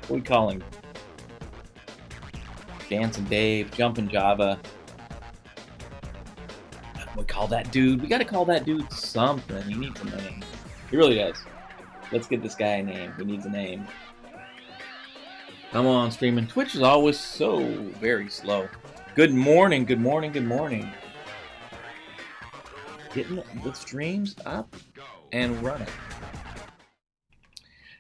What we call him? Dancing Dave, Jumping Java. What do we call that dude? We gotta call that dude something. He needs a name. He really does. Let's get this guy a name. He needs a name. Come on, streaming. Twitch is always so very slow. Good morning, good morning, good morning. Getting the streams up and running.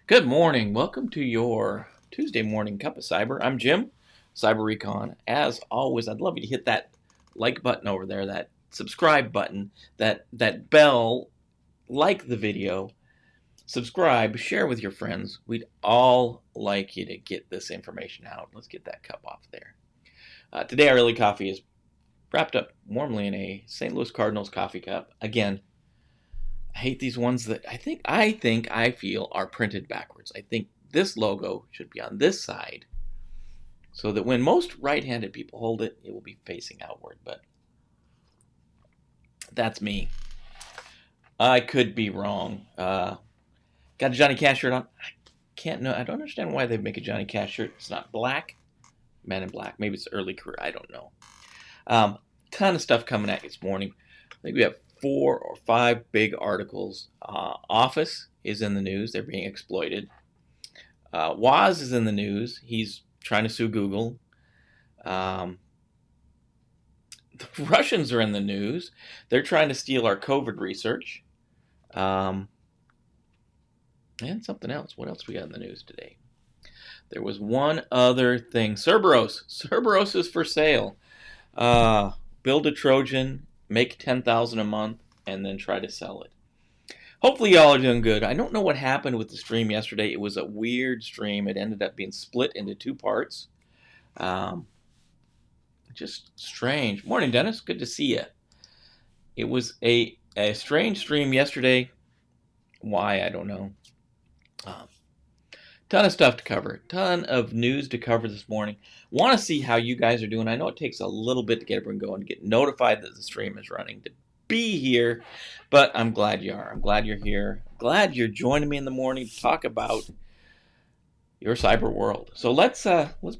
Good morning. Welcome to your Tuesday morning cup of cyber. I'm Jim, Cyber-Recon. As always, I'd love you to hit that like button over there, that subscribe button, that bell, like the video, subscribe, share with your friends. We'd all like you to get this information out. Let's get that cup off there. Today, our early coffee is wrapped up warmly in a St. Louis Cardinals coffee cup. Again, I hate these ones that I feel are printed backwards. I think this logo should be on this side so that when most right-handed people hold it, it will be facing outward. But that's me. I could be wrong. Got a Johnny Cash shirt on. I don't understand why they make a Johnny Cash shirt. It's not black. Men in Black. Maybe it's early career. I don't know. Ton of stuff coming at you this morning. I think we have 4 or 5 big articles. Office is in the news. They're being exploited. Woz is in the news. He's trying to sue Google. The Russians are in the news. They're trying to steal our COVID research. And something else. What else we got in the news today? There was one other thing. Cerberus. Cerberus is for sale. Build a Trojan, make $10,000 a month, and then try to sell it. Hopefully y'all are doing good. I don't know what happened with the stream yesterday. It was a weird stream. It ended up being split into 2 parts. Just strange. Morning, Dennis. Good to see you. It was a strange stream yesterday. Why, I don't know. Ton of stuff to cover. Ton of news to cover this morning. Want to see how you guys are doing. I know it takes a little bit to get everyone going, to get notified that the stream is running, to be here, but I'm glad you are. I'm glad you're here. Glad you're joining me in the morning to talk about your cyber world. So let's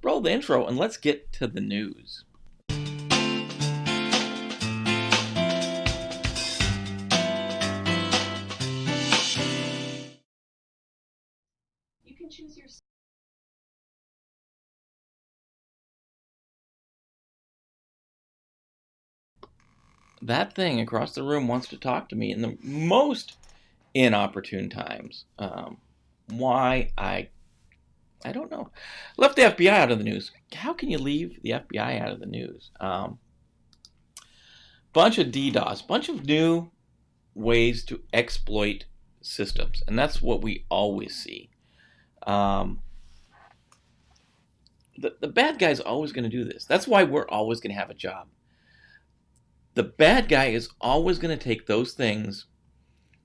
roll the intro and let's get to the news. You can choose your That thing across the room wants to talk to me in the most inopportune times. Why? I don't know. Left the FBI out of the news. How can you leave the FBI out of the news? Bunch of DDoS, bunch of new ways to exploit systems, and that's what we always see. The bad guy's always going to do this. That's why we're always going to have a job. The bad guy is always going to take those things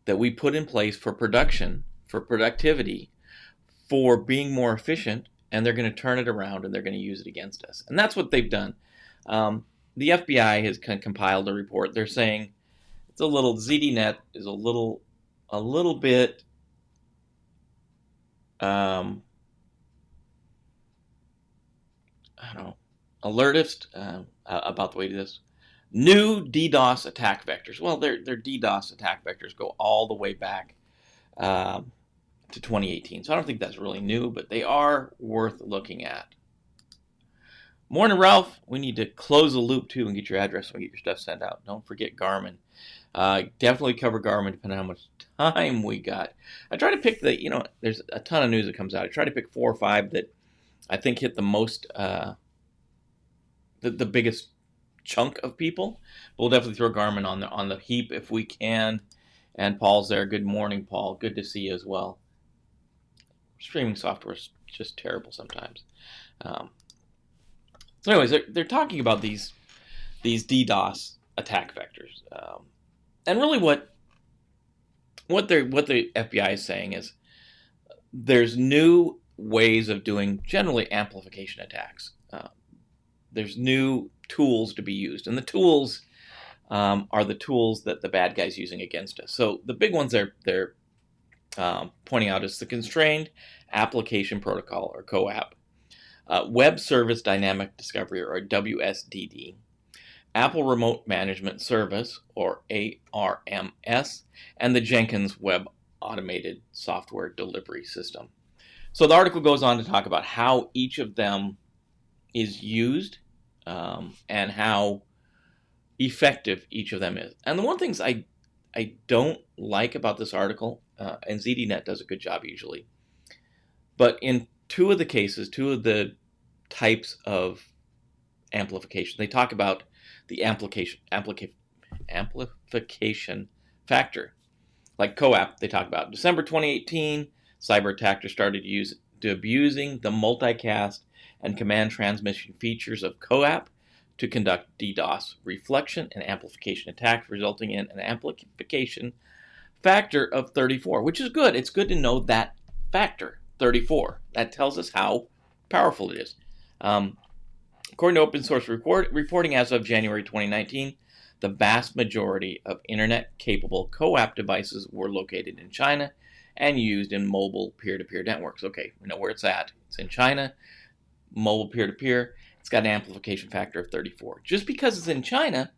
that we put in place for production, for productivity, for being more efficient, and they're going to turn it around and they're going to use it against us. And that's what they've done. The FBI has compiled a report. They're saying it's a little ZDNet is a little bit I don't know, alertist about the way to this. New DDoS attack vectors. Well, their DDoS attack vectors go all the way back to 2018. So I don't think that's really new, but they are worth looking at. Morning, Ralph. We need to close the loop, too, and get your address and get your stuff sent out. Don't forget Garmin. Definitely cover Garmin, depending on how much time we got. I try to pick there's a ton of news that comes out. I try to pick 4 or 5 that I think hit the most, the biggest chunk of people. We'll definitely throw Garmin on the heap if we can. And Paul's there. Good morning, Paul. Good to see you as well. Streaming software is just terrible sometimes. So anyways, they're talking about these DDoS attack vectors, and really what the FBI is saying is there's new ways of doing generally amplification attacks. There's new tools to be used, and the tools are the tools that the bad guy's using against us. So the big ones they're pointing out is the Constrained Application Protocol, or CoAP, Web Service Dynamic Discovery, or WSDD, Apple Remote Management Service, or ARMS, and the Jenkins Web Automated Software Delivery System. So the article goes on to talk about how each of them is used and how effective each of them is. And the one things I don't like about this article, and ZDNet does a good job usually, but in two of the cases, two of the types of amplification, they talk about the amplification factor. Like CoAP, they talk about December 2018, cyber attackers started abusing the multicast and command transmission features of CoAP to conduct DDoS reflection and amplification attacks, resulting in an amplification factor of 34, which is good. It's good to know that factor, 34. That tells us how powerful it is. According to open source reporting as of January 2019, the vast majority of internet-capable CoAP devices were located in China and used in mobile peer-to-peer networks. Okay, we know where it's at. It's in China, mobile peer-to-peer. It's got an amplification factor of 34. Just because it's in China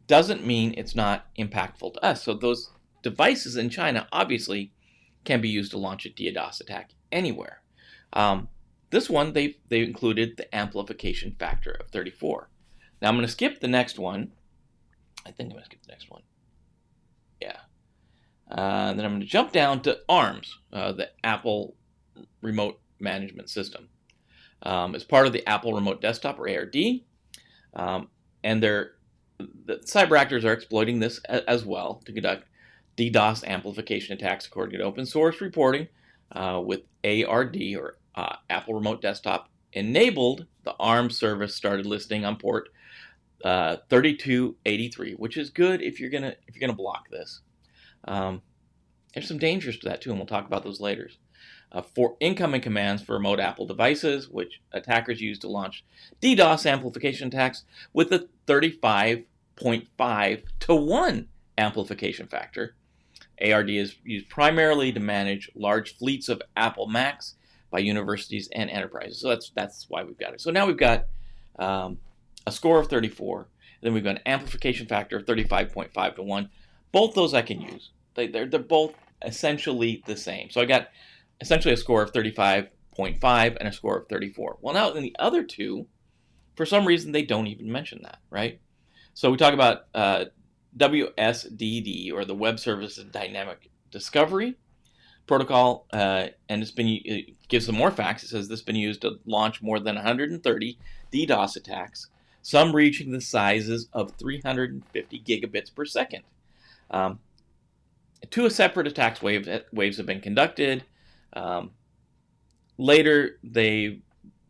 doesn't mean it's not impactful to us. So those devices in China obviously can be used to launch a DDoS attack anywhere. This one, they included the amplification factor of 34. Now I'm going to skip the next one. I think I'm going to skip the next one. Yeah. Then I'm going to jump down to ARMS, the Apple Remote Management System. As part of the Apple Remote Desktop, or ARD, and the cyber actors are exploiting this as well to conduct DDoS amplification attacks, according to open source reporting, with ARD, or Apple Remote Desktop enabled. The ARMS service started listening on port 3283, which is good if you're gonna block this. There's some dangers to that too, and we'll talk about those later. For incoming commands for remote Apple devices, which attackers use to launch DDoS amplification attacks with a 35.5 to 1 amplification factor. ARD is used primarily to manage large fleets of Apple Macs by universities and enterprises. So that's why we've got it. So now we've got a score of 34. Then we've got an amplification factor of 35.5 to 1. Both those I can use. They're both essentially the same. So I got essentially a score of 35.5 and a score of 34. Well, now in the other two, for some reason, they don't even mention that, right? So we talk about WSDD, or the Web Services Dynamic Discovery Protocol, and it gives some more facts. It says this has been used to launch more than 130 DDoS attacks, some reaching the sizes of 350 gigabits per second. Two separate attacks waves have been conducted. Later, the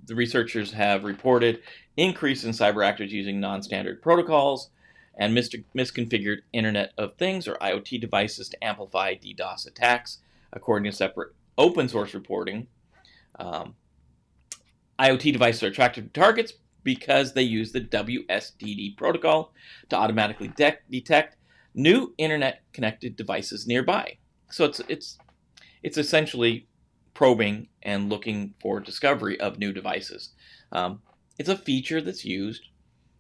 researchers have reported increase in cyber actors using non-standard protocols and misconfigured Internet of Things, or IoT devices, to amplify DDoS attacks. According to separate open source reporting, IoT devices are attractive to targets because they use the WSDD protocol to automatically detect new internet-connected devices nearby. So it's essentially probing and looking for discovery of new devices. It's a feature that's used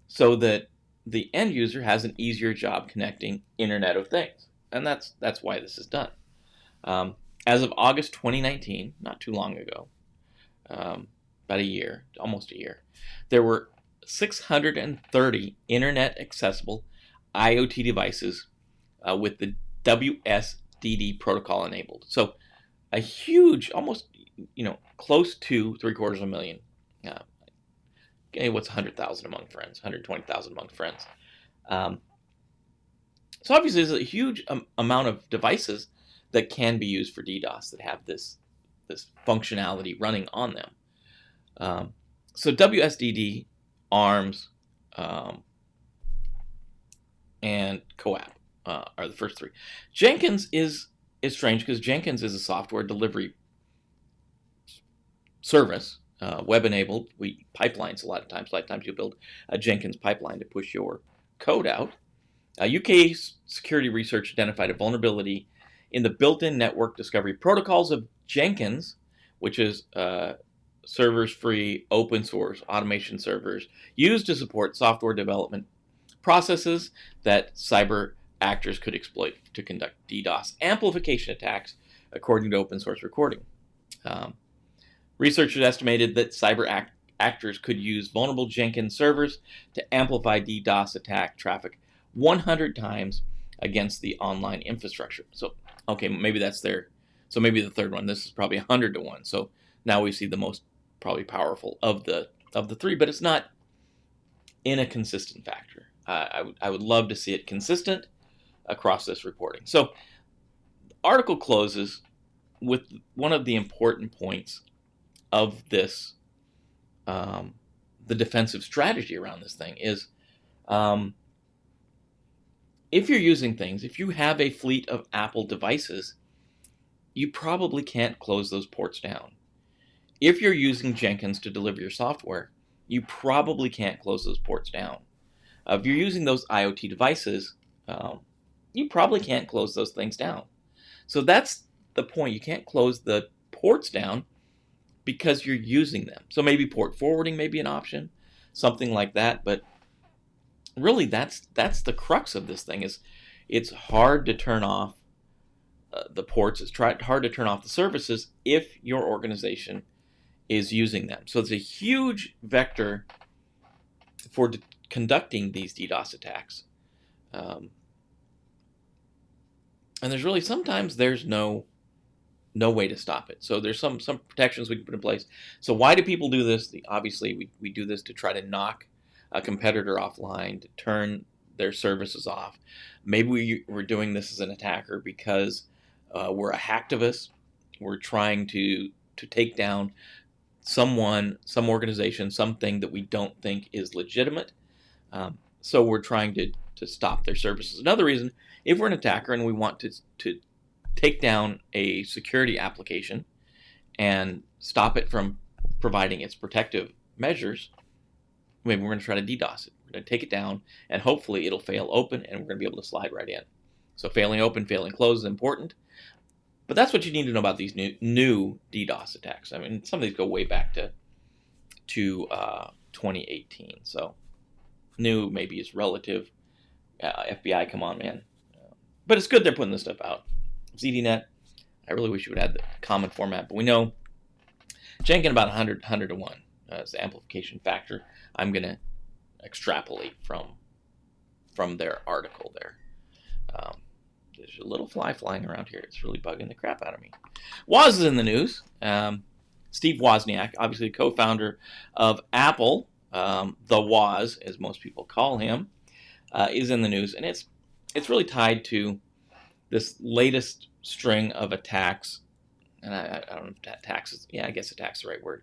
so that the end user has an easier job connecting Internet of Things, and that's why this is done. As of August 2019, not too long ago, about a year, almost a year, there were 630 internet-accessible IoT devices with the WSDD protocol enabled. So a huge, almost, close to 750,000. What's 100,000 among friends? 120,000 among friends. So obviously, there's a huge amount of devices that can be used for DDoS that have this functionality running on them. So WSDD, ARMS, and CoAP are the first three. Jenkins is strange because Jenkins is a software delivery service, web-enabled. We pipelines a lot of times. You build a Jenkins pipeline to push your code out. UK security research identified a vulnerability in the built-in network discovery protocols of Jenkins, which is servers-free open source automation servers used to support software development processes that cyber actors could exploit to conduct DDoS amplification attacks, according to open source recording. Researchers estimated that cyber actors could use vulnerable Jenkins servers to amplify DDoS attack traffic 100 times against the online infrastructure. So, okay, maybe that's their. So maybe the third one. This is probably 100 to 1. So now we see the most probably powerful of the three, but it's not in a consistent factor. I would love to see it consistent across this reporting. So the article closes with one of the important points of this, the defensive strategy around this thing is, if you're using things, if you have a fleet of Apple devices, you probably can't close those ports down. If you're using Jenkins to deliver your software, you probably can't close those ports down. If you're using those IoT devices, you probably can't close those things down. So that's the point. You can't close the ports down because you're using them. So maybe port forwarding may be an option, something like that. But really, that's the crux of this thing. Is it's hard to turn off the ports. It's hard to turn off the services if your organization is using them. So it's a huge vector for conducting these DDoS attacks. And there's really sometimes there's no way to stop it. So there's some protections we can put in place. So why do people do this? Obviously, we do this to try to knock a competitor offline, to turn their services off. Maybe we're doing this as an attacker because we're a hacktivist. We're trying to take down someone, some organization, something that we don't think is legitimate. So we're trying to stop their services. Another reason, if we're an attacker and we want to take down a security application and stop it from providing its protective measures, maybe we're going to try to DDoS it. We're going to take it down, and hopefully it'll fail open, and we're going to be able to slide right in. So failing open, failing close is important. But that's what you need to know about these new DDoS attacks. I mean, some of these go way back to 2018. So new maybe is relative. FBI, come on, man. But it's good they're putting this stuff out. ZDNet, I really wish you would add the common format, but we know Jenkins about 100 to 1 as the amplification factor. I'm going to extrapolate from their article there. There's a little fly flying around here. It's really bugging the crap out of me. Woz is in the news. Steve Wozniak, obviously co-founder of Apple, the Woz, as most people call him, is in the news, and it's really tied to this latest string of attacks, and I don't know if attacks is, I guess attack's the right word,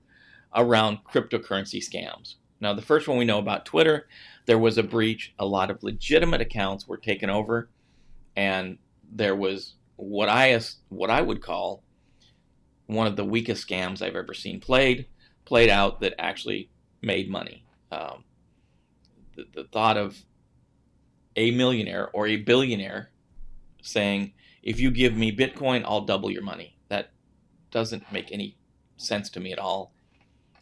around cryptocurrency scams. Now, the first one we know about Twitter, there was a breach. A lot of legitimate accounts were taken over, and there was what I would call one of the weakest scams I've ever seen played out that actually made money. The thought of a millionaire or a billionaire saying, if you give me Bitcoin, I'll double your money. That doesn't make any sense to me at all.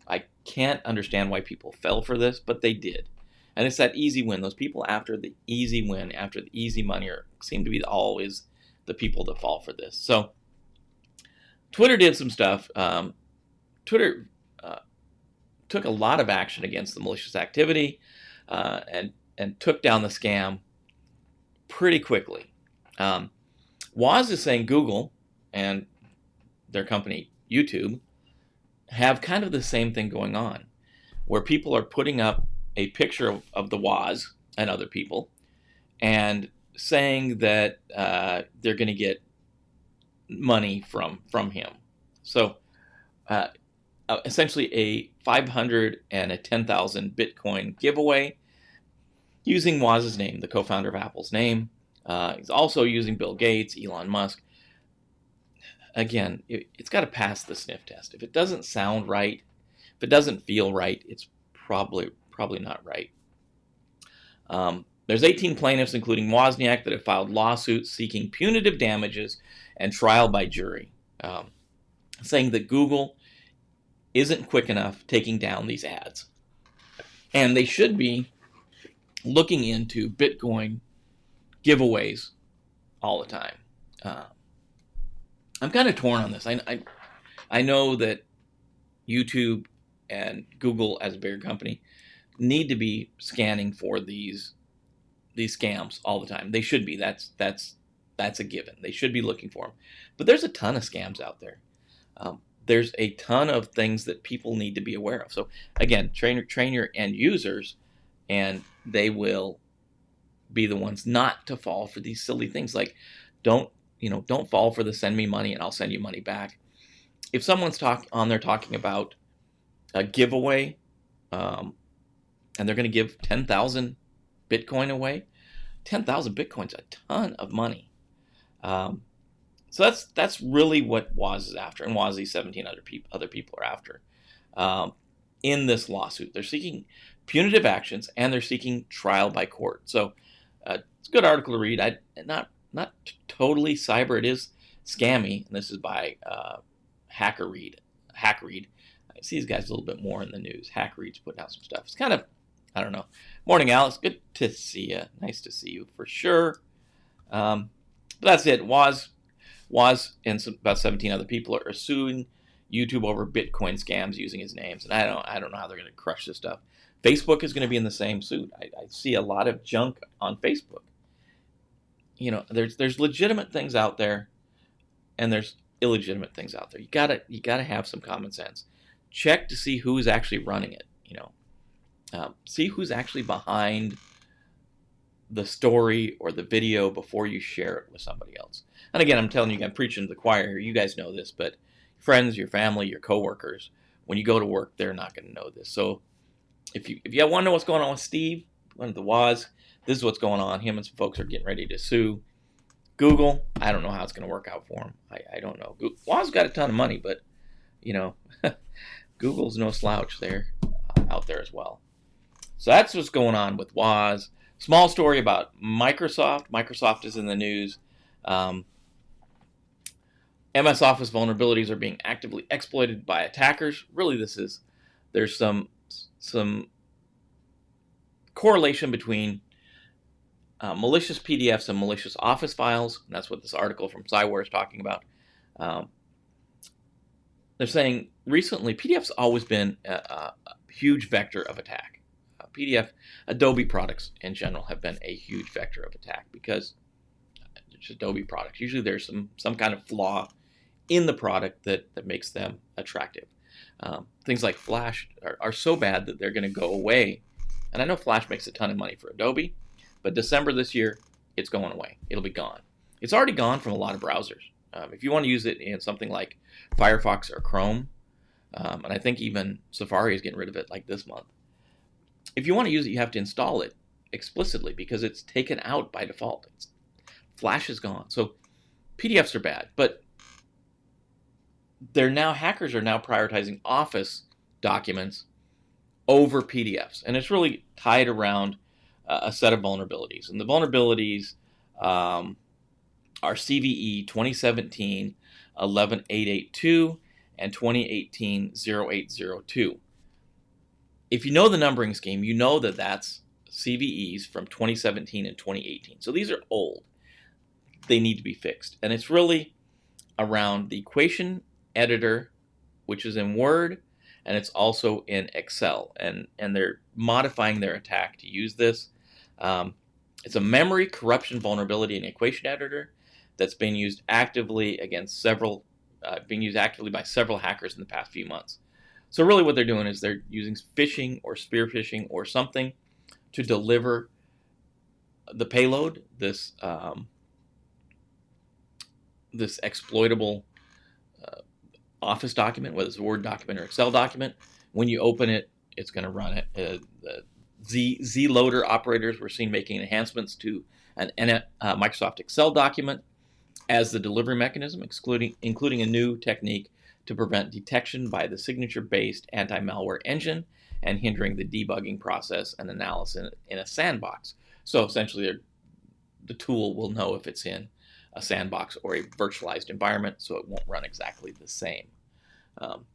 I can't understand why people fell for this, but they did. And it's that easy win. Those people after the easy win, after the easy money, seem to be always the people that fall for this. So Twitter did some stuff. Twitter took a lot of action against the malicious activity and took down the scam pretty quickly. Woz is saying Google and their company YouTube have kind of the same thing going on, where people are putting up a picture of the Woz and other people and saying that they're going to get money from him. So essentially a 500 and a 10,000 Bitcoin giveaway using Woz's name, the co-founder of Apple's name. He's also using Bill Gates, Elon Musk. Again, it's got to pass the sniff test. If it doesn't sound right, if it doesn't feel right, it's probably not right. There's 18 plaintiffs, including Wozniak, that have filed lawsuits seeking punitive damages and trial by jury, saying that Google isn't quick enough taking down these ads. And they should be looking into Bitcoin giveaways all the time. I'm kind of torn on this. I know that YouTube and Google, as a bigger company, need to be scanning for these scams all the time. They should be. That's a given. They should be looking for them. But there's a ton of scams out there. There's a ton of things that people need to be aware of. So again, train your end users, and they will be the ones not to fall for these silly things. Like, don't fall for the send me money and I'll send you money back. If someone's on there talking about a giveaway, and they're going to give 10,000 Bitcoin away, 10,000 Bitcoin's a ton of money. So that's really what Woz is after, and Woz, these 17 other people are after. In this lawsuit, they're seeking punitive actions and they're seeking trial by court. So it's a good article to read. Not totally cyber. It is scammy, and this is by Hackread. I see these guys a little bit more in the news. Hackread's putting out some stuff. It's kind of, I don't know. Morning, Alice. Good to see you. Nice to see you for sure. But that's it. Woz and about 17 other people are suing YouTube over Bitcoin scams using his names, and I don't know how they're going to crush this stuff. Facebook is going to be in the same suit. I see a lot of junk on Facebook. There's legitimate things out there, and there's illegitimate things out there. You gotta have some common sense. Check to see who's actually running it. See who's actually behind the story or the video before you share it with somebody else. And again, I'm telling you, I'm preaching to the choir here. You guys know this, but friends, your family, your coworkers, when you go to work, they're not going to know this. So if you want to know what's going on with Steve, one of the Woz, this is what's going on. Him and some folks are getting ready to sue Google. I don't know how it's going to work out for him. I don't know. Woz got a ton of money, but Google's no slouch there, out there as well. So that's what's going on with Woz. Small story about Microsoft. Microsoft is in the news. MS Office vulnerabilities are being actively exploited by attackers. Really, there's some correlation between malicious PDFs and malicious Office files. And that's what this article from Cyware is talking about. They're saying recently PDF's always been a huge vector of attack. Adobe products in general have been a huge vector of attack because it's Adobe products. Usually there's some kind of flaw in the product that makes them attractive. Things like Flash are so bad that they're going to go away. And I know Flash makes a ton of money for Adobe, but December this year, it's going away. It'll be gone. It's already gone from a lot of browsers. If you want to use it in something like Firefox or Chrome, and I think even Safari is getting rid of it like this month. If you want to use it, you have to install it explicitly because it's taken out by default. Flash is gone. So PDFs are bad, but hackers are now prioritizing Office documents over PDFs. And it's really tied around a set of vulnerabilities. And the vulnerabilities are CVE 2017 11882 and 2018 0802. If you know the numbering scheme, you know that that's CVEs from 2017 and 2018. So these are old. They need to be fixed. And it's really around the equation editor, which is in Word, and it's also in Excel. And they're modifying their attack to use this. It's a memory corruption vulnerability in equation editor that's been used actively against being used actively by several hackers in the past few months. So really what they're doing is they're using phishing or spear phishing or something to deliver the payload, this exploitable Office document, whether it's a Word document or Excel document. When you open it, it's going to run it. The Z-loader operators were seen making enhancements to an Microsoft Excel document as the delivery mechanism, including a new technique to prevent detection by the signature-based anti-malware engine and hindering the debugging process and analysis in a sandbox. So essentially, the tool will know if it's in a sandbox or a virtualized environment, so it won't run exactly the same. Um,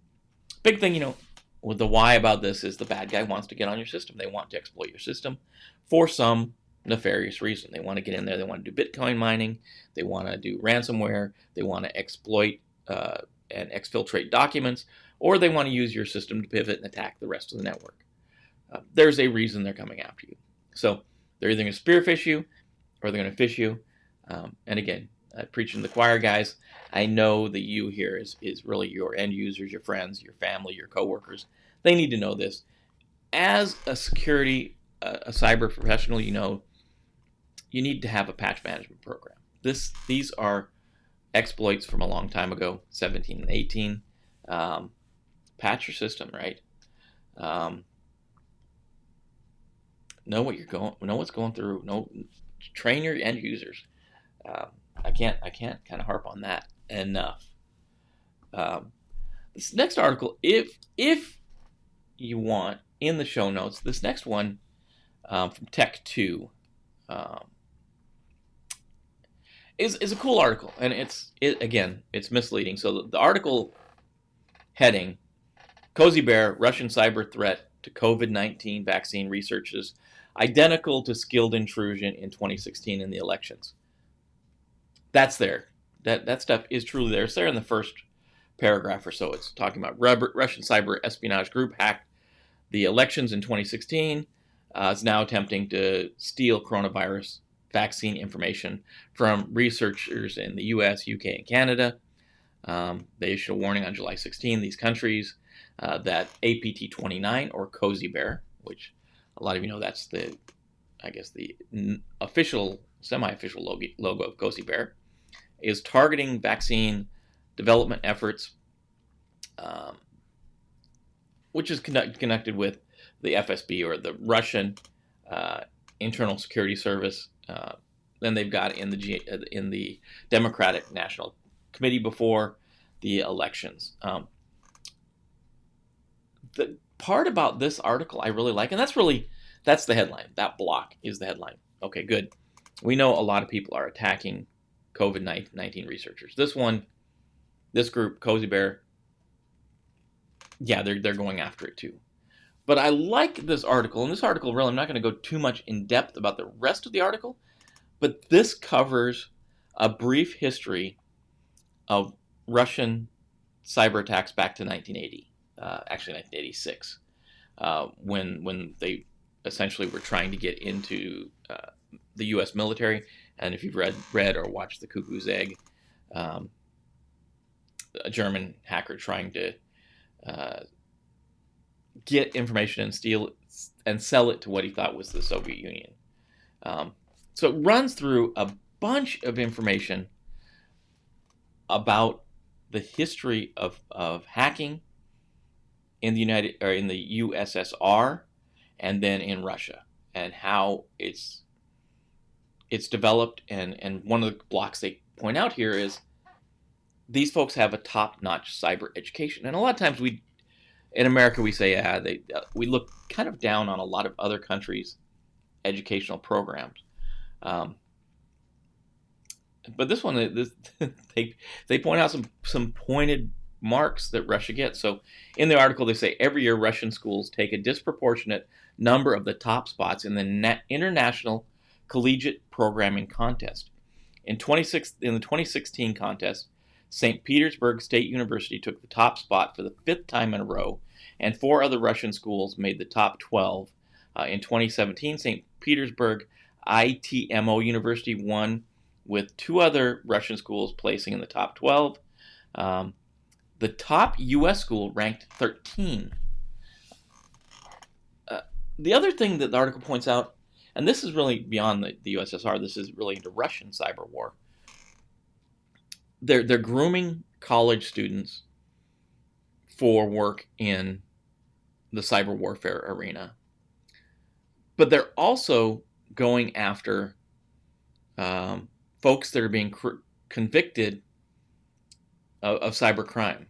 Big thing, with the why about this is the bad guy wants to get on your system. They want to exploit your system for some nefarious reason. They want to get in there. They want to do Bitcoin mining. They want to do ransomware. They want to exploit and exfiltrate documents, or they want to use your system to pivot and attack the rest of the network. There's a reason they're coming after you. So they're either going to spearfish you or they're going to fish you. And again, preaching to the choir, guys. I know that you here is really your end users, your friends, your family, your coworkers. They need to know this. As a security, a cyber professional, you need to have a patch management program. These are exploits from a long time ago, 17 and 18. Patch your system, right? Know what's going through. Train your end users. I can't kind of harp on that enough. This next article, if you want, in the show notes, this next one from Tech2 is a cool article, and it's misleading. So the article heading: Cozy Bear, Russian cyber threat to COVID-19 vaccine researches identical to skilled intrusion in 2016 in the elections. That's there. That stuff is truly there. It's there in the first paragraph or so. It's talking about Russian cyber espionage group hacked the elections in 2016. Is now attempting to steal coronavirus vaccine information from researchers in the U.S., U.K., and Canada. They issued a warning on July 16. These countries that APT29 or Cozy Bear, which a lot of you know, that's the official, semi-official logo of Cozy Bear, is targeting vaccine development efforts, which is connected with the FSB or the Russian Internal Security Service. Then they've got in the Democratic National Committee before the elections. The part about this article I really like, and that's the headline. That block is the headline. Okay, good. We know a lot of people are attacking COVID-19 researchers. This group, Cozy Bear, yeah, they're going after it too. But I like this article, and this article, really, I'm not going to go too much in depth about the rest of the article, but this covers a brief history of Russian cyber attacks back to 1980, actually 1986, when they essentially were trying to get into the U.S. military. And if you've read or watched The Cuckoo's Egg, a German hacker trying to get information and steal it and sell it to what he thought was the Soviet Union. So it runs through a bunch of information about the history of hacking in the USSR and then in Russia, and how it's developed. And one of the blocks they point out here is these folks have a top-notch cyber education. And a lot of times in America we say we look kind of down on a lot of other countries' educational programs. But this one, they point out some pointed marks that Russia gets. So in the article they say every year Russian schools take a disproportionate number of the top spots in the International Collegiate Programming Contest. In the 2016 contest, St. Petersburg State University took the top spot for the 5th time in a row, and 4 other Russian schools made the top 12. In 2017, St. Petersburg ITMO University won, with 2 other Russian schools placing in the top 12. The top U.S. school ranked 13. The other thing that the article points out, and this is really beyond the USSR, this is really into Russian cyber war. They're grooming college students for work in the cyber warfare arena, but they're also going after folks that are being convicted of cyber crime,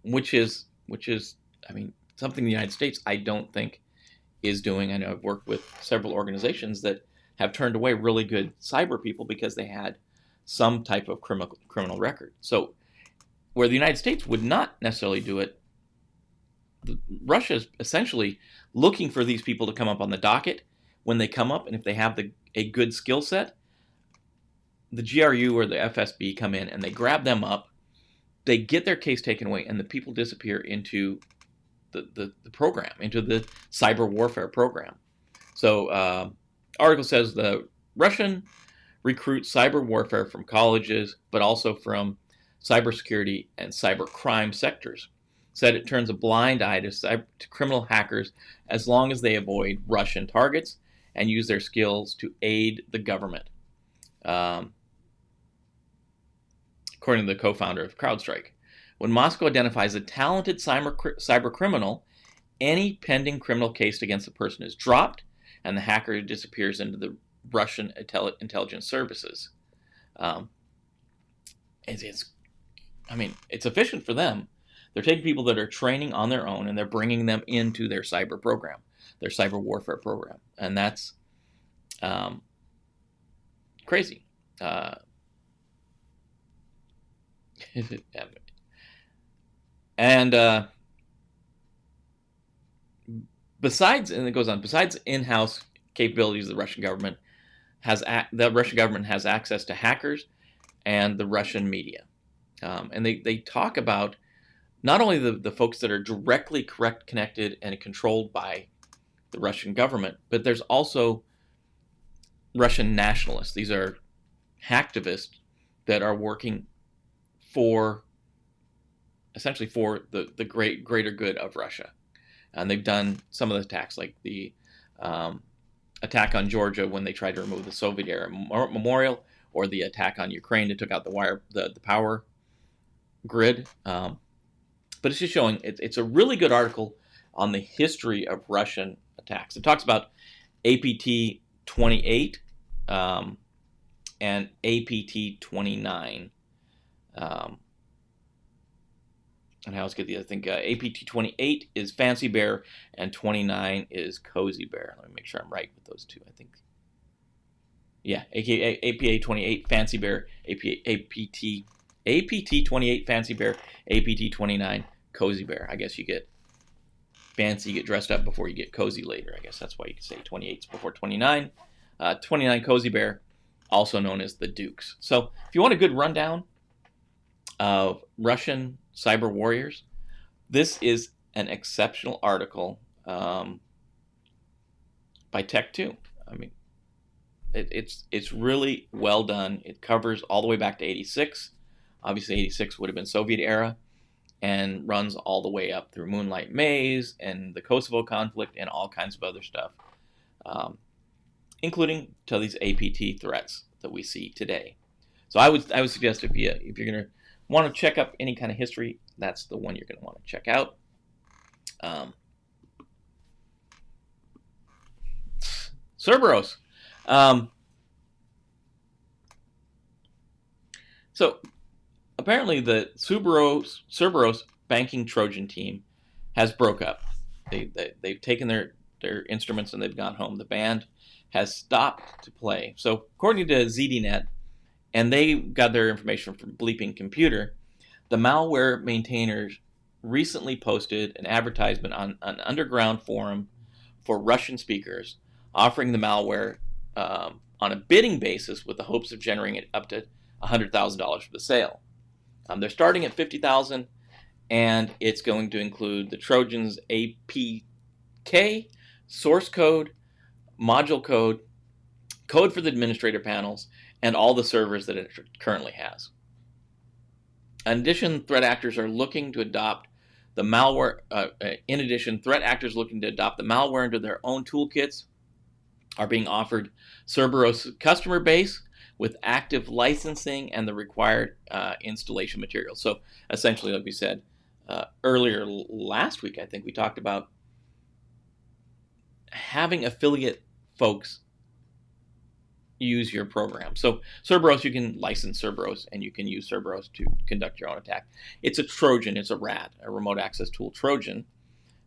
which is, I mean, something in the United States I don't think is doing. I know I've worked with several organizations that have turned away really good cyber people because they had some type of criminal record. So where the United States would not necessarily do it, Russia is essentially looking for these people to come up on the docket. When they come up, and if they have a good skill set, the GRU or the FSB come in and they grab them up, they get their case taken away, and the people disappear into the program, into the cyber warfare program. So article says the Russian recruit cyber warfare from colleges, but also from cybersecurity and cybercrime sectors. Said it turns a blind eye to criminal hackers as long as they avoid Russian targets and use their skills to aid the government. According to the co-founder of CrowdStrike, when Moscow identifies a talented cyber criminal, any pending criminal case against the person is dropped, and the hacker disappears into the Russian intelligence services. It's efficient for them. They're taking people that are training on their own, and they're bringing them into their cyber program, their cyber warfare program, and that's crazy. And besides, and it goes on, besides in-house capabilities, the Russian government has access to hackers and the Russian media, and they talk about not only the folks that are directly connected and controlled by the Russian government, but there's also Russian nationalists. These are hacktivists that are working for, essentially for the greater good of Russia. And they've done some of the attacks, like the attack on Georgia when they tried to remove the Soviet era memorial, or the attack on Ukraine that took out the power grid. But it's just showing, it's a really good article on the history of Russian attacks. It talks about APT 28 and APT 29. And I always get the other thing. APT 28 is Fancy Bear, and 29 is Cozy Bear. Let me make sure I'm right with those two. I think, yeah, APA 28 Fancy Bear, APT 28 Fancy Bear, APT 29 Cozy Bear. I guess you get fancy, you get dressed up before you get cozy later. I guess that's why you can say 28's before 29. 29 Cozy Bear, also known as the Dukes. So if you want a good rundown of Russian cyber warriors, this is an exceptional article by Tech2. I mean, it's really well done. It covers all the way back to 86. Obviously, 86 would have been Soviet era, and runs all the way up through Moonlight Maze and the Kosovo conflict and all kinds of other stuff, including to these APT threats that we see today. So I would suggest if you're going to want to check up any kind of history, that's the one you're going to want to check out. Cerberus. So apparently the Cerberus banking Trojan team has broke up. They've taken their instruments and they've gone home. The band has stopped to play. So according to ZDNet, and they got their information from Bleeping Computer, the malware maintainers recently posted an advertisement on an underground forum for Russian speakers, offering the malware on a bidding basis with the hopes of generating it up to $100,000 for the sale. They're starting at $50,000, and it's going to include the Trojan's APK, source code, module code, code for the administrator panels, and all the servers that it currently has. In addition, threat actors looking to adopt the malware into their own toolkits are being offered Cerberus customer base with active licensing and the required installation materials. So essentially, like we said earlier last week, I think we talked about having affiliate folks use your program. So Cerberus, you can license Cerberus, and you can use Cerberus to conduct your own attack. It's a Trojan, it's a RAT, a remote access tool Trojan,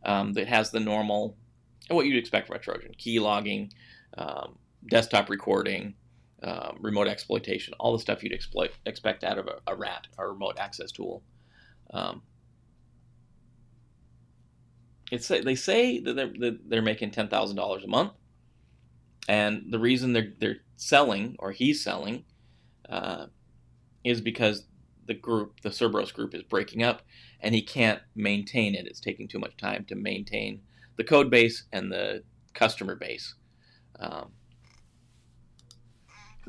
that has the normal what you'd expect from a Trojan: key logging, desktop recording, remote exploitation, all the stuff you'd expect out of a RAT, a remote access tool. They say that they're making $10,000 a month, and the reason they're selling, or he's selling, is because the Cerberus group is breaking up, and he can't maintain it. It's taking too much time to maintain the code base and the customer base.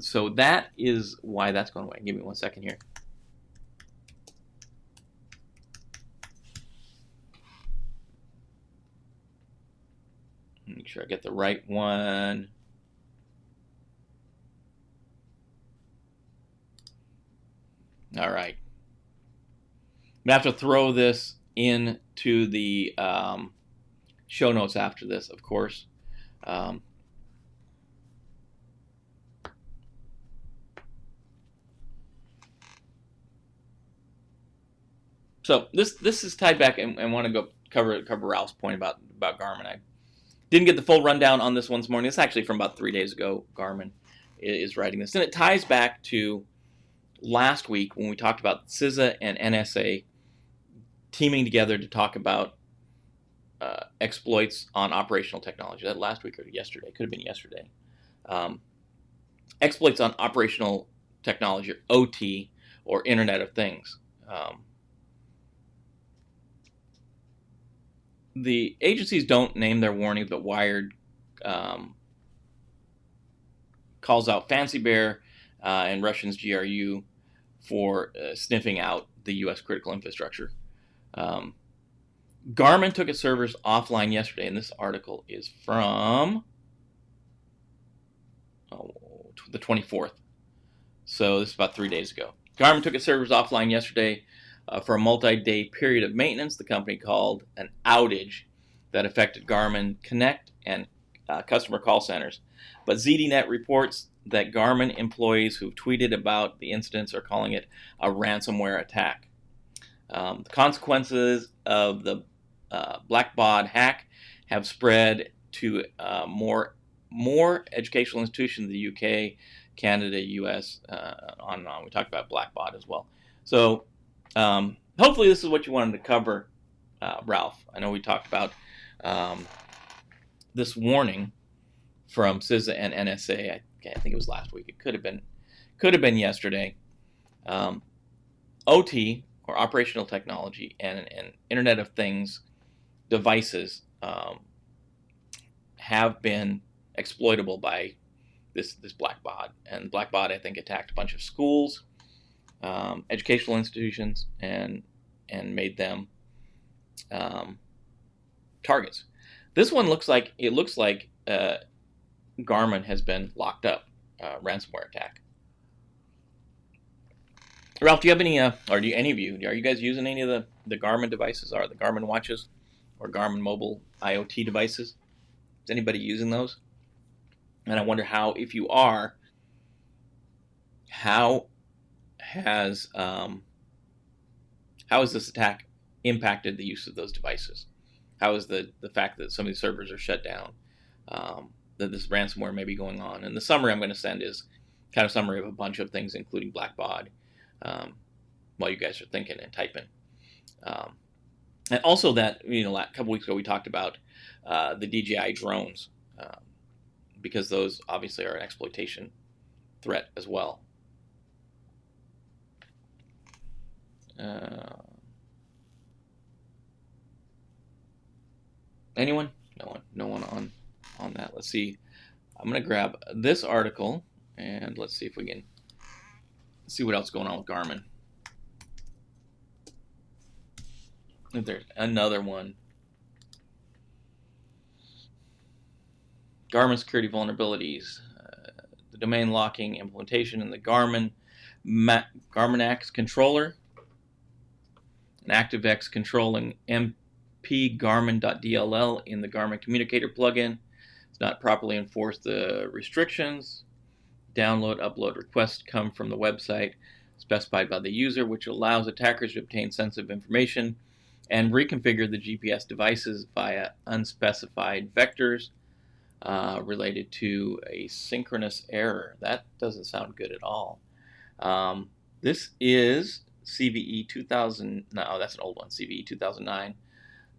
So that is why that's going away. Give me 1 second here. Make sure I get the right one. All right. I'm going to have to throw this into the show notes after this, of course. So this is tied back, and I want to go cover Ralph's point about Garmin. I didn't get the full rundown on this one this morning. It's actually from about 3 days ago. Garmin is writing this, and it ties back to last week when we talked about CISA and NSA teaming together to talk about exploits on operational technology. That last week or yesterday? Could have been yesterday. Exploits on operational technology, or OT, or Internet of Things. The agencies don't name their warnings, but Wired calls out Fancy Bear and Russians GRU for sniffing out the U.S. critical infrastructure. Garmin took its servers offline yesterday, and this article is from the 24th. So this is about 3 days ago. Garmin took its servers offline yesterday for a multi-day period of maintenance. The company called an outage that affected Garmin Connect and customer call centers. But ZDNet reports that Garmin employees who've tweeted about the incidents are calling it a ransomware attack. The consequences of the Blackbaud hack have spread to more educational institutions in the UK, Canada, US, on and on. We talked about Blackbaud as well. So hopefully this is what you wanted to cover, Ralph. I know we talked about this warning from CISA and NSA. I think it was last week. It could have been yesterday. OT, or operational technology, and Internet of Things devices have been exploitable by this Blackbaud. And Blackbaud, I think, attacked a bunch of schools, educational institutions, and made them targets. This one looks like Garmin has been locked up. Ransomware attack. Ralph, do you have any, or do any of you, are you guys using any of the Garmin devices, or the Garmin watches, or Garmin mobile IoT devices? Is anybody using those? And I wonder how, if you are, how has this attack impacted the use of those devices? How is the fact that some of these servers are shut down, that this ransomware may be going on? And the summary I'm going to send is kind of summary of a bunch of things, including Blackbaud, while you guys are thinking and typing. And also that, a couple weeks ago we talked about the DJI drones, because those obviously are an exploitation threat as well. Anyone? No one on that. Let's see. I'm going to grab this article, and let's see if we can see what else is going on with Garmin. If there's another one. Garmin security vulnerabilities, the domain locking implementation in the Garmin X controller, an ActiveX controlling MP Garmin.dll in the Garmin communicator plugin. It's not properly enforced the restrictions. Download, upload requests come from the website specified by the user, which allows attackers to obtain sensitive information and reconfigure the GPS devices via unspecified vectors related to a synchronous error. That doesn't sound good at all. This is CVE 2000. No, that's an old one. CVE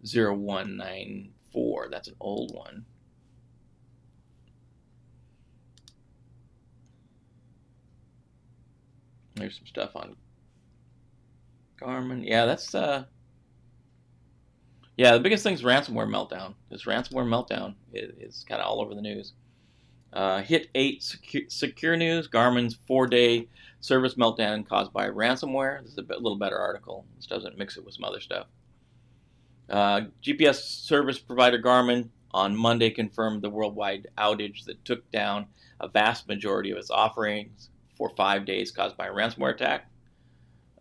2009-0194. That's an old one. There's some stuff on Garmin. Yeah, that's yeah, the biggest thing is ransomware meltdown. This ransomware meltdown is kind of all over the news. Hit 8 secure news. Garmin's 4-day service meltdown caused by ransomware. This is a little better article. This doesn't mix it with some other stuff. GPS service provider Garmin on Monday confirmed the worldwide outage that took down a vast majority of its offerings for 5 days caused by a ransomware attack.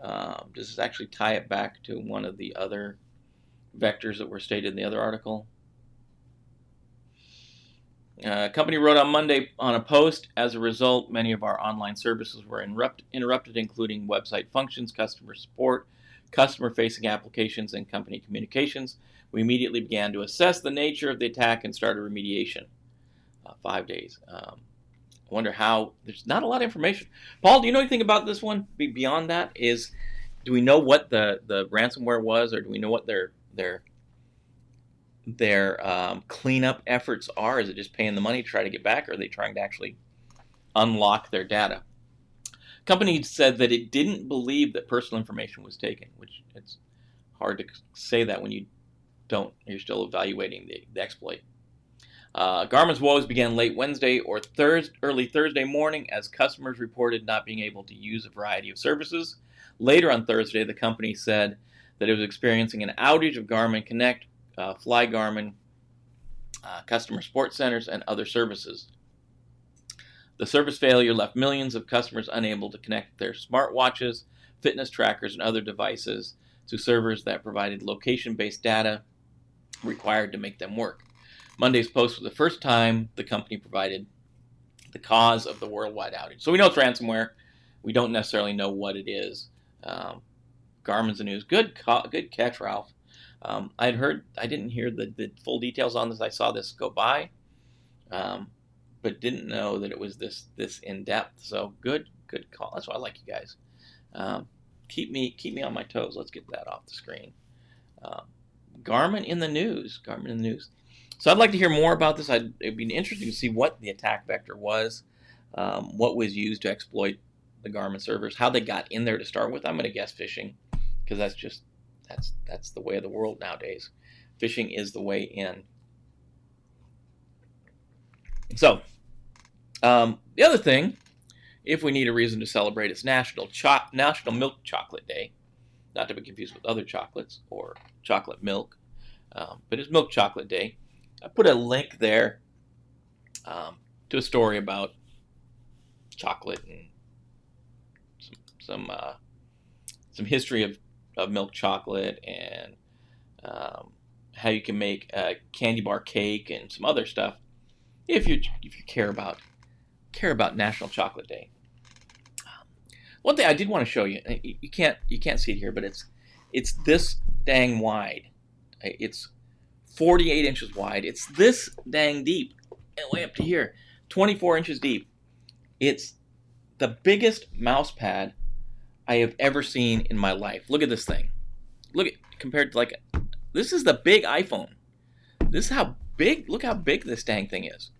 Does this actually tie it back to one of the other vectors that were stated in the other article? Company wrote on Monday on a post, as a result, many of our online services were interrupted, including website functions, customer support, customer-facing applications, and company communications. We immediately began to assess the nature of the attack and started remediation. 5 days. I wonder how. There's not a lot of information. Paul, do you know anything about this one? Beyond that, do we know what the ransomware was, or do we know what their cleanup efforts are? Is it just paying the money to try to get back, or are they trying to actually unlock their data? Company said that it didn't believe that personal information was taken, which it's hard to say that when you're still evaluating the exploit. Garmin's woes began late Wednesday or early Thursday morning as customers reported not being able to use a variety of services. Later on Thursday, the company said that it was experiencing an outage of Garmin Connect, Fly Garmin, customer support centers, and other services. The service failure left millions of customers unable to connect their smartwatches, fitness trackers, and other devices to servers that provided location-based data required to make them work. Monday's post was the first time the company provided the cause of the worldwide outage. So we know it's ransomware. We don't necessarily know what it is. Garmin's the news. Good catch, Ralph. I didn't hear the full details on this. I saw this go by, but didn't know that it was this in depth. So good call. That's why I like you guys. Keep me on my toes. Let's get that off the screen. Garmin in the news. So I'd like to hear more about this. It'd be interesting to see what the attack vector was, what was used to exploit the Garmin servers, how they got in there to start with. I'm going to guess phishing, because that's the way of the world nowadays. Phishing is the way in. So the other thing, if we need a reason to celebrate, it's National Milk Chocolate Day, not to be confused with other chocolates or chocolate milk, but it's Milk Chocolate Day. I put a link there to a story about chocolate and some history of milk chocolate, and how you can make a candy bar cake and some other stuff if you care about National Chocolate Day. One thing I did want to show you, you can't see it here, but it's this dang wide. It's 48 inches wide. It's this dang deep, and way up to here, 24 inches deep. It's the biggest mouse pad I have ever seen in my life. Look at this thing. Compared to this is the big iPhone. This is how big. Look how big this dang thing is.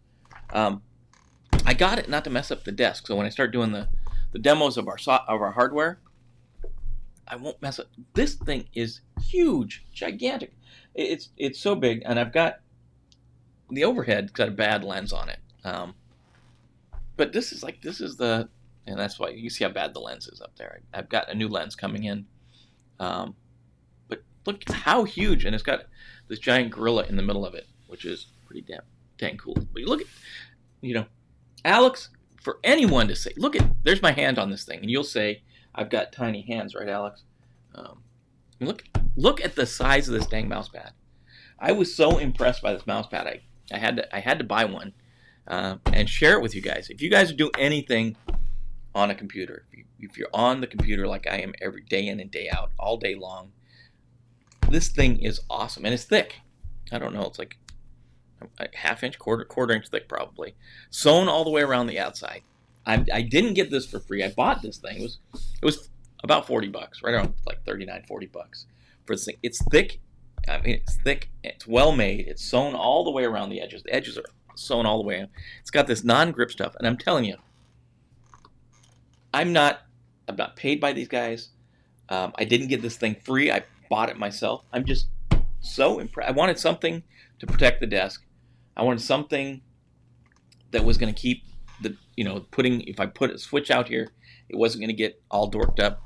I got it not to mess up the desk, so when I start doing the demos of our hardware, I won't mess up. This thing is huge, gigantic. It's so big, and I've got the overhead got a bad lens on it. But this is the, and that's why you see how bad the lens is up there. I've got a new lens coming in, but look how huge, and it's got this giant gorilla in the middle of it, which is pretty dang cool. But you look at, Alex, for anyone to say, there's my hand on this thing, and you'll say, I've got tiny hands, right, Alex? Look at the size of this dang mouse pad. I was so impressed by this mouse pad. I had to buy one and share it with you guys. If you guys do anything on a computer, if you're on the computer like I am every day in and day out, all day long, This thing is awesome, and it's thick. I don't know, it's like a half inch, quarter inch thick probably, sewn all the way around the outside. I didn't get this for free. I bought this thing. It was about $40, right around like 39, $40 for this thing. It's thick. I mean, it's thick. It's well made. It's sewn all the way around the edges. The edges are sewn all the way in. It's got this non-grip stuff, and I'm telling you, I'm not paid by these guys. I didn't get this thing free. I bought it myself. I'm just so impressed. I wanted something to protect the desk. I wanted something that was going to keep the, if I put a switch out here, it wasn't going to get all dorked up.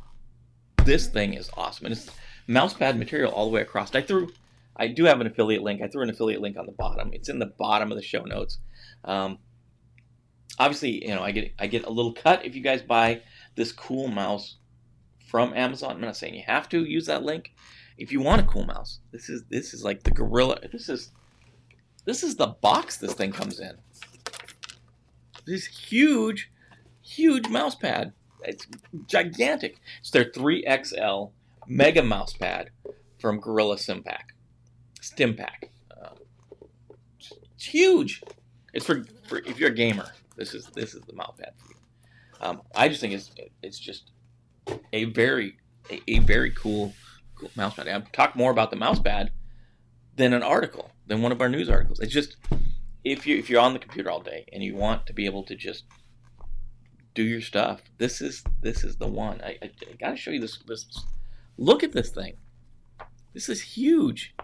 This thing is awesome. And it's mousepad material all the way across. I do have an affiliate link. I threw an affiliate link on the bottom. It's in the bottom of the show notes. Obviously, I get a little cut if you guys buy this cool mouse from Amazon. I'm not saying you have to use that link. If you want a cool mouse, this is like the Gorilla. This is the box this thing comes in. This huge mouse pad. It's gigantic. It's their 3XL Mega Mouse Pad from Gorilla Stimpack. It's huge. It's for if you're a gamer. This is the mouse pad for you. I just think it's just a very cool mouse pad. I've talked more about the mouse pad than one of our news articles. It's just if you're on the computer all day and you want to be able to just do your stuff, this is the one. I gotta show you this. Look at this thing. This is huge.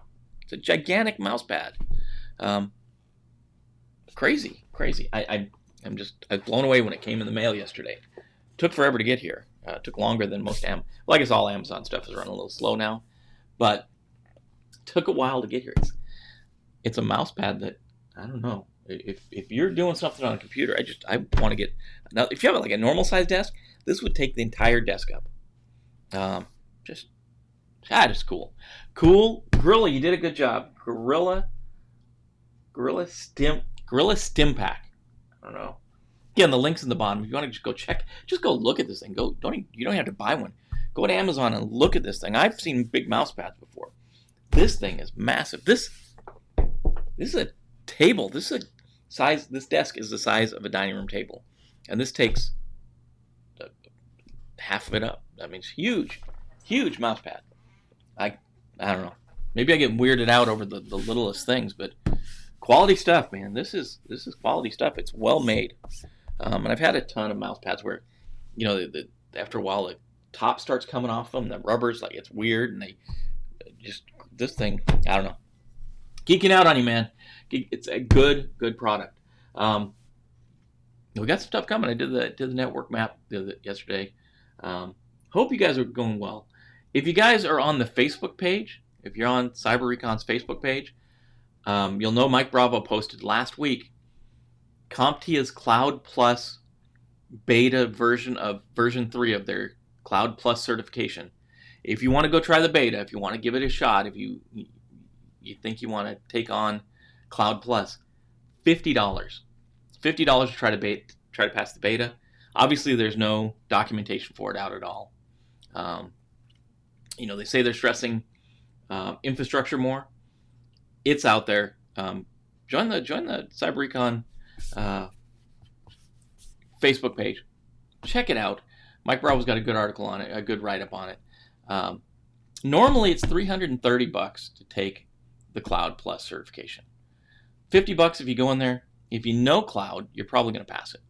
It's a gigantic mouse pad. Crazy. I was blown away when it came in the mail yesterday. It took forever to get here. It took longer than most well, I guess all Amazon stuff is running a little slow now, but it took a while to get here. It's a mouse pad that, I don't know, if you're doing something on a computer, I want to get, now if you have like a normal size desk, this would take the entire desk up. Just cool. Gorilla, you did a good job. Gorilla Stimpack. I don't know. Again, the link's in the bottom. If you want to just go check, just go look at this thing. You don't have to buy one. Go to Amazon and look at this thing. I've seen big mouse pads before. This thing is massive. This is a table. This desk is the size of a dining room table, and this takes half of it up. I mean, it's huge mouse pad. I don't know. Maybe I get weirded out over the littlest things, but quality stuff, man. This is quality stuff. It's well made. And I've had a ton of mouse pads where, after a while the top starts coming off them. The rubber's like, it's weird, and they just, this thing, I don't know. Geeking out on you, man. It's a good product. We got some stuff coming. I did the network map yesterday. Hope you guys are going well. If you guys are on the Facebook page, if you're on Cyber-Recon's Facebook page, you'll know Mike Bravo posted last week CompTIA's Cloud Plus beta version 3 of their Cloud Plus certification. If you want to go try the beta, if you want to give it a shot, if you think you want to take on Cloud Plus, $50 to try to pass the beta. Obviously, there's no documentation for it out at all. They say they're stressing infrastructure more. It's out there. Join the Cyber-Recon Facebook page. Check it out. Mike Bravo's got a good article on it, a good write-up on it. Normally, it's $330 to take the Cloud Plus certification. $50 if you go in there. If you know Cloud, you're probably going to pass it.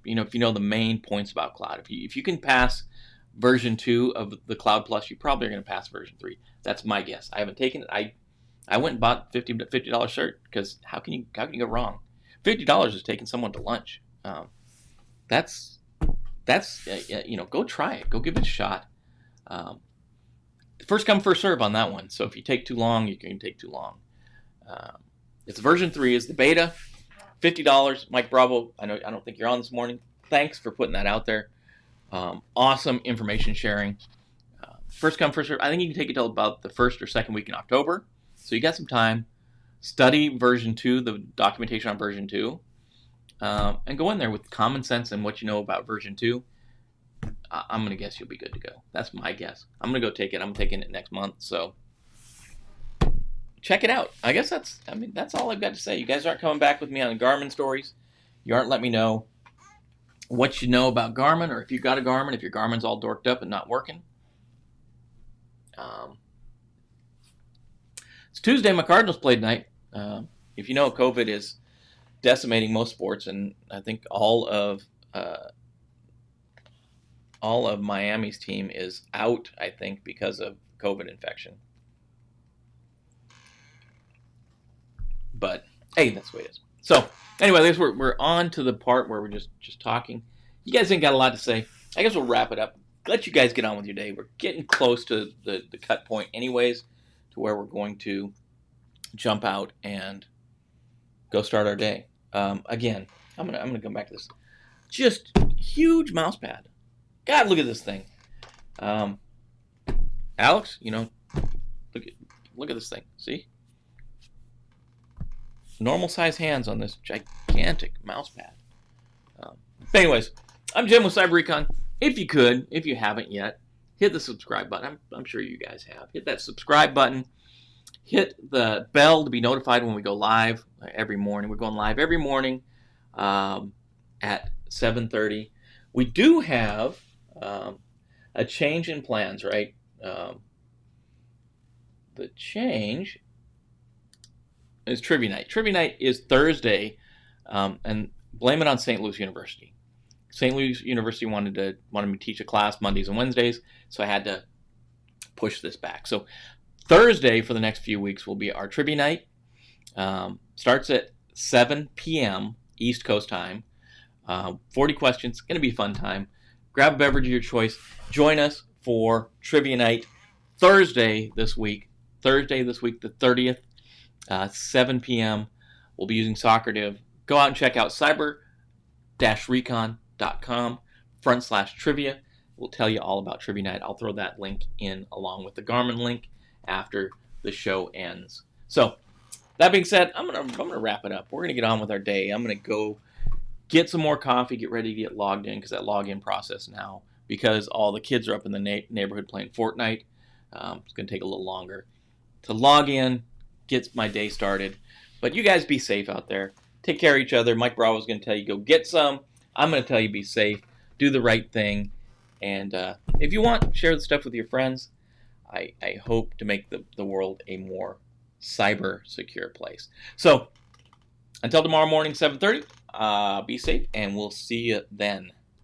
If you know the main points about Cloud. If you can pass version 2 of the Cloud Plus, you probably are going to pass version 3. That's my guess. I haven't taken it. I went and bought $50 cert because how can you go wrong? $50 is taking someone to lunch. That's go try it. Go give it a shot. First come, first serve on that one. So if you take too long, you can take too long. It's version 3 is the beta. $50. Mike Bravo, I don't think you're on this morning. Thanks for putting that out there. Awesome information sharing. First come, first serve. I think you can take it till about the first or second week in October. So you got some time. Study version 2, the documentation on version 2, and go in there with common sense and what you know about version 2. I'm going to guess you'll be good to go. That's my guess. I'm going to go take it. I'm taking it next month. So check it out. I guess that's all I've got to say. You guys aren't coming back with me on Garmin stories. You aren't letting me know what you know about Garmin, or if you got a Garmin, if your Garmin's all dorked up and not working. It's Tuesday. My Cardinals played tonight. If you know, COVID is decimating most sports, and I think all of Miami's team is out, I think, because of COVID infection. But hey, that's the way it is. So anyway, I guess we're on to the part where we're just talking. You guys ain't got a lot to say. I guess we'll wrap it up. Let you guys get on with your day. We're getting close to the cut point anyways, to where we're going to jump out and go start our day. Again, I'm gonna come back to this. Just huge mouse pad. God, look at this thing. Alex, look at this thing. See? Normal size hands on this gigantic mouse pad. Anyways, I'm Jim with Cyber-Recon. If you haven't yet, hit the subscribe button. I'm sure you guys have. Hit that subscribe button. Hit the bell to be notified when we go live every morning. We're going live every morning at 7:30. We do have a change in plans, right? The change is Trivia Night. Trivia Night is Thursday, and blame it on St. Louis University. St. Louis University wanted me to teach a class Mondays and Wednesdays, so I had to push this back. So Thursday for the next few weeks will be our Trivia Night. Starts at 7 p.m. East Coast time. 40 questions. Going to be a fun time. Grab a beverage of your choice. Join us for Trivia Night Thursday this week, the 30th, 7 p.m. We'll be using Soccerdiv. Go out and check out cyber-recon.com/trivia. We'll tell you all about Trivia Night. I'll throw that link in along with the Garmin link after the show ends. So, that being said, I'm gonna wrap it up. We're gonna get on with our day. I'm gonna go get some more coffee, get ready to get logged in, because that login process now, because all the kids are up in the neighborhood playing Fortnite, it's gonna take a little longer to log in, get my day started. But you guys be safe out there. Take care of each other. Mike Bravo's gonna tell you go get some. I'm gonna tell you be safe, do the right thing, and if you want, share the stuff with your friends. I hope to make the world a more cyber secure place. So until tomorrow morning, 7:30, be safe, and we'll see you then.